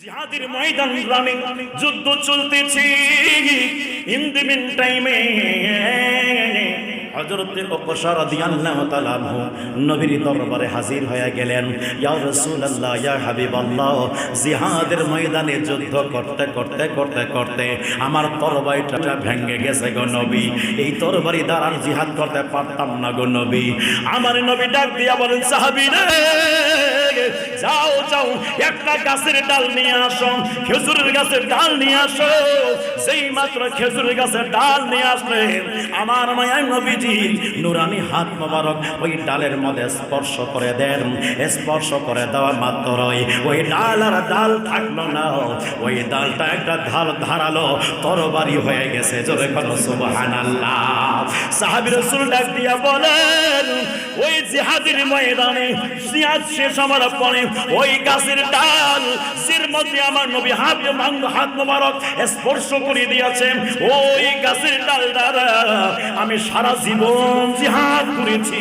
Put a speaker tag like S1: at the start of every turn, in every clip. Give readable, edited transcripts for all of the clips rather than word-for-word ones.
S1: জিহাদের ময়দান গ্রামে যুদ্ধ চলতেছে। ইন দি মিন টাইমে হযরত উকবা রাদিয়াল্লাহু তাআলা আনহু নবীর দরবারে হাজির হয়ে গেলেন। ইয়া রাসূলুল্লাহ, ইয়া হাবিবাল্লাহ, জিহাদের ময়দানে যুদ্ধ করতে করতে করতে করতে আমার তরবারিটা ভেঙে গেছে গো নবী। এই তরবারি দ্বারা জিহাদ করতে পারতাম না গো নবী। আমার নবী ডাক দিয়া বলেন, সাহাবী রে, যাও যাও, একটা গাছের ডাল নিয়ে আসো, খেজুরের গাছের ডাল নিয়ে আসো। সেই মাত্র খেজুরের গাছের ডাল নিয়ে আসলেন, আমার মায়ার নবীজি নুরানি হাত মোবারক ওই ডালের মধ্যে স্পর্শ করে দেন। স্পর্শ করে দেওয়া মাত্রই ওই ডাল আর ডাল থাকলো না, ওই ডালটা একটা ধারালো তরবারি হয়ে গেছে। জোরে বলো সুবহানাল্লাহ। সাহাবী রাসূল ডাক দিয়া বলেন, ওই জিহাদের ময়দানে জিহাদ শেষ হওয়ার পরে ওই গাছের ডাল এর মধ্যে আমার নবী হাত মোবারক স্পর্শ করে দিয়েছেন, ওই গাছের ডাল দ্বারা আমি সারা জীবন জিহাদ করেছি,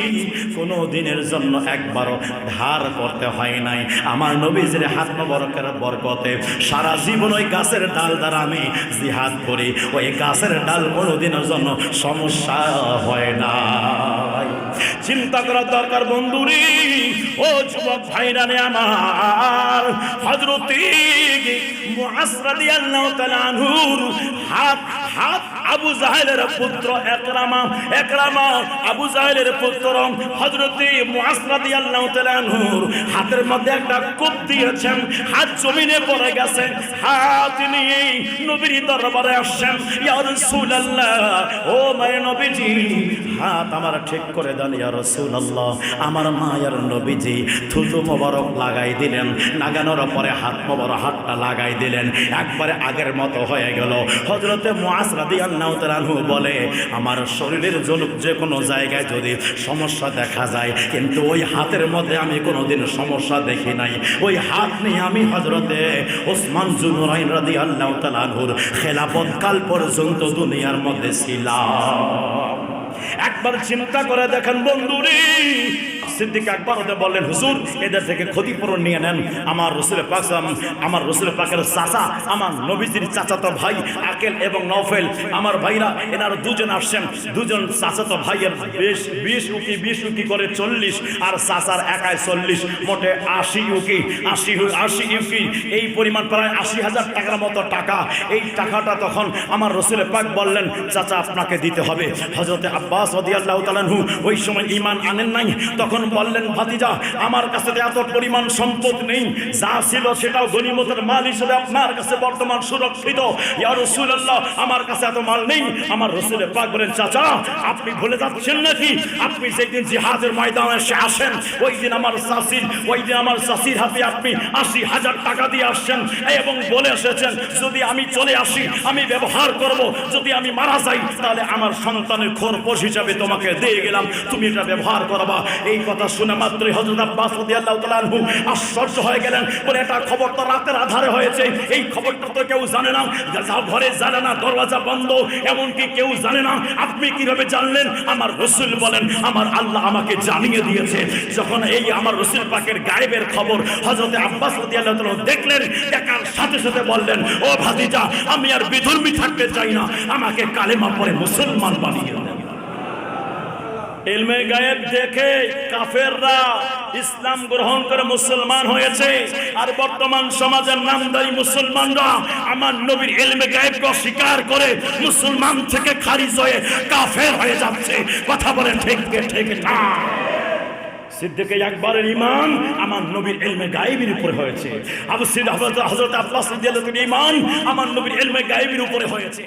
S1: কোনো দিনের জন্য একবারও ধার করতে হয় নাই। আমার নবীজির হাত মোবারকের বরকতে সারা জীবন ওই গাছের ডাল দ্বারা আমি জিহাদ করি, ওই গাছের ডাল কোনো দিনের জন্য সমস্যা হয় না। চিন্তা করার দরকার বন্ধুরি, ও যুবক ভাইরানে আমার, হযরত মুআজ রাদিয়াল্লাহু তাআলা আনহুর হাত আবু জাহেলের পুত্র একরামা আবু জাহেলের পুত্র হযরত মুআজ রাদিয়াল্লাহু তাআলা আনহুর হাতের মধ্যে একটা কোপ দিয়েছেন, হাত জমিনে পড়ে গেছে। হাত নিয়ে নবীর দরবারে আসছেন, ইয়া রাসূলুল্লাহ, ও মায়ের নবীজি, হাত আমার ঠিক করে দেন ইয়া রাসূলুল্লাহ। আমার মায়ের নবীজি থুতু মোবারক লাগাই দিলেন, লাগানোর পরে হাত মোবারক হাতটা লাগাই দিলেন, একবারে আগের মতো হয়ে গেল। হযরত মুআজ রাদিয়াল্লাহু তাআলা আনহু বলে, আমার শরীরের যে কোনো জায়গায় যদি সমস্যা দেখা যায়, কিন্তু ওই হাতের মধ্যে আমি কোনোদিন সমস্যা দেখি নাই। ওই হাত নিয়ে আমি হযরতে ওসমান জুনুরাইন রাদিয়াল্লাহু তাআলা আনহুর খেলাফত কাল পর্যন্ত দুনিয়ার মধ্যে ছিলাম। একবার চিন্তা করে দেখেন বন্ধুরে, সিদ্দিক আকবর বললেন, হুজুর এদের থেকে ক্ষতিপূরণ নিয়ে নেন। আমার রসুল পাকের চাচা, আমার নবীজির চাচাতো ভাই আকেল এবং নওফেল, আমার ভাইরা এনারা দুজন আসছেন। দুজন চাচাতো ভাইয়ের 20 উকি করে 40, আর চাচার একাই 40, মোটে 80 উকি, এই পরিমাণ প্রায় 80,000 টাকার মতো টাকা। এই টাকাটা তখন আমার রসুল পাক বললেন, চাচা আপনাকে দিতে হবে। হযরত আব্বাস রাদিয়াল্লাহু তাআলা আনহু ওই সময় ঈমান আনেন নাই, তখন বললেন, ভাতিজা, আমার কাছে এত পরিমাণ সম্পদ নেই, যা ছিল সেটাও গনিমতের মাল হিসেবে আপনার কাছে বর্তমান সুরক্ষিত। ইয়া রাসূলুল্লাহ, আমার কাছে এত মাল নেই। আমার রাসূল পাক বলেন, চাচা আপনি ভুলে যাচ্ছেন নাকি? আপনি যেদিন জিহাদের ময়দানে এসে আসেন, ওই দিন আমার চাচির হাতে আপনি 80,000 টাকা দিয়ে আসছেন এবং বলে এসেছেন, যদি আমি চলে আসি আমি ব্যবহার করব, যদি আমি মারা যাই তাহলে আমার সন্তানের খোরপোশ হিসাবে তোমাকে দিয়ে গেলাম, তুমি এটা ব্যবহার করবা। এই কথা শুনে মাত্রই হযরত আব্বাস রাদিয়াল্লাহু তাআলা আনহু আশ্চর্য হয়ে গেলেন, বলে এটা খবর তো রাতের আধারে হয়েছে, এই খবরটা তো কেউ জানে না, ঘরে জানে না, দরওয়াজা বন্ধ, এমনকি কেউ জানে না, আপনি কিভাবে জানলেন? আমার রাসূল বলেন, আমার আল্লাহ আমাকে জানিয়ে দিয়েছে। যখন এই আমার রাসূল পাকের গায়েবের খবর হযরত আব্বাস রাদিয়াল্লাহু তাআলা দেখলেন, দেখার সাথে সাথে বললেন, ও ভাতিজা, আমি আর বিধর্মী থাকতে চাই না, আমাকে কালেমা পড়ে মুসলমান বানিয়ে দেন। ইলমে গায়েব দেখে কাফেররা ইসলাম গ্রহণ করে মুসলমান হয়েছে, আর বর্তমান সমাজের নামদারি মুসলমানরা আমার নবীর ইলমে গায়েবকে অস্বীকার করে মুসলমান থেকে খারিজ হয়ে কাফের হয়ে যাচ্ছে। কথা বলেন ঠিক না? সিদ্দিক আকবরের ঈমান আমার নবীর ইলমে গায়েবের উপরে হয়েছে। হযরত আব্বাস রাদিয়াল্লাহু তাআলার ঈমান আমার নবীর ইলমে গায়েবের উপরে হয়েছে।